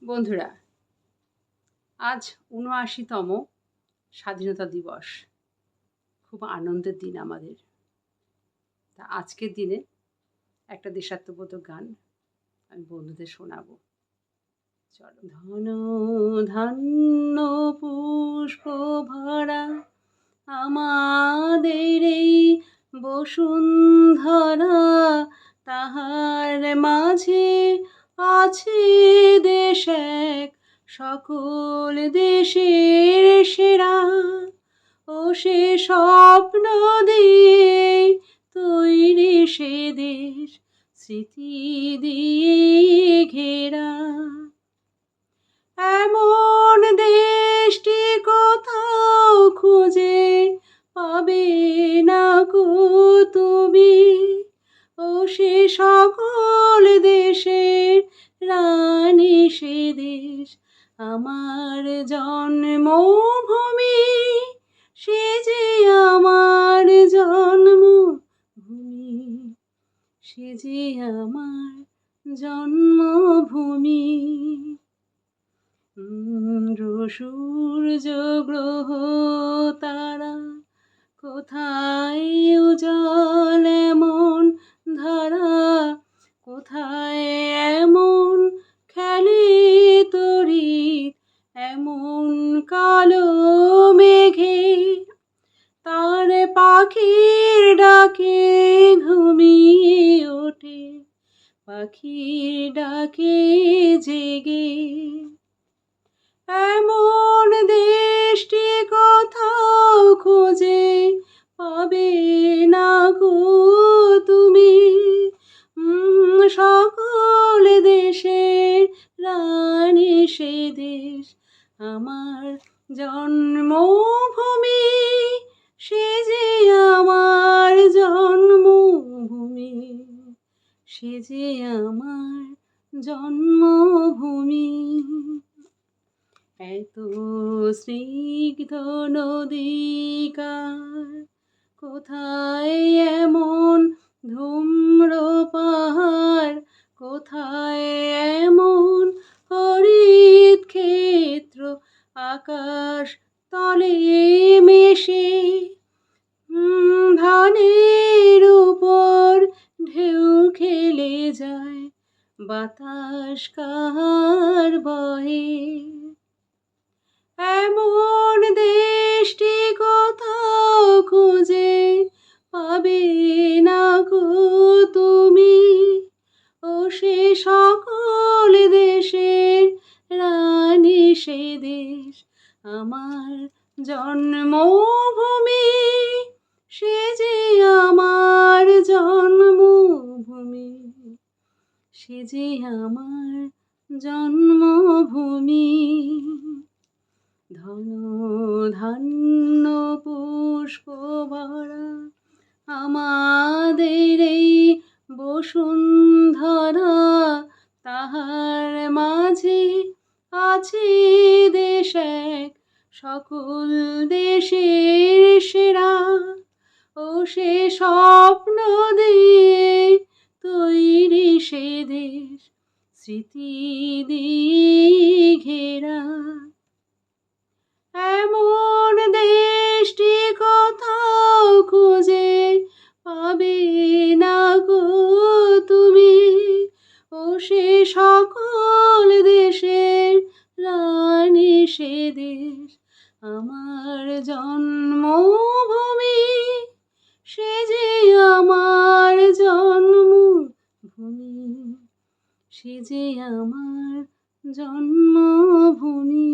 বন্ধুরা, আজ ৭৯তম স্বাধীনতা দিবস। খুব আনন্দের দিন আমাদের। তা আজকের দিনে একটা দেশাত্মবোধক গান আমি বন্ধুদের শোনাবো। চলো। ধন ধান্য পুষ্প ভরা আমাদের এই বসুন্ধরা, তাহার মাঝে আছে দেশ এক, সকল দেশের সেরা। ও সে স্বপ্ন দিয়ে তৈরি সে দেশ, স্মৃতি দিয়ে ঘেরা। এমন দেশটি কোথাও খুঁজে পাবে না কো তুমি। ও সে সকল দেশের রানী সে দেশ, আমার জন্মভূমি। সে যে আমার জন্মভূমি, সে যে আমার জন্মভূমি। সূর্য গ্রহ তারা কোথায় উজ্জ্বল এমন ধারা, কোথায় এমন খেলে তড়িৎ এমন কালো মেঘে। তার পাখির ডাকে ঘুমিয়ে ওঠে, পাখির ডাকে জেগে। এমন দেশটি কোথাও খুঁজে পাবে না গো তুমি। সকল দেশের রানী সে দেশ, আমার জন্মভূমি। সে যে আমার জন্মভূমি, সে যে আমার জন্মভূমি। এত স্নিগ্ধ নদীকার, কোথায় এমন ধূম্র পাহাড়, কোথায় এমন হরিত ক্ষেত্র, আকাশ তলে মেশে। ধানের উপর ঢেউ খেলে যায়, বাতাস কাহার বহে। এমন দেশটি কোথাও খুঁজে পাবে না গো তুমি। ও সে সকল দেশের রানী সে দেশ, আমার জন্মভূমি। সে যে আমার জন্মভূমি, সে যে আমার জন্মভূমি। ধন ধান্য পুষ্প ভরা আমাদের এই বসুন্ধরা, তাহার মাঝে আছে দেশ এক, সকল দেশের সেরা। ও সে স্বপ্ন দিয়ে তৈরি সে দেশ, স্মৃতি দিয়ে ঘেরা। এমন দেশটি কোথাও খুঁজে পাবে না গো তুমি। ও সে সকল দেশের রানী সে দেশ, আমার জন্মভূমি। সে যে আমার জন্মভূমি, সে যে আমার জন্মভূমি।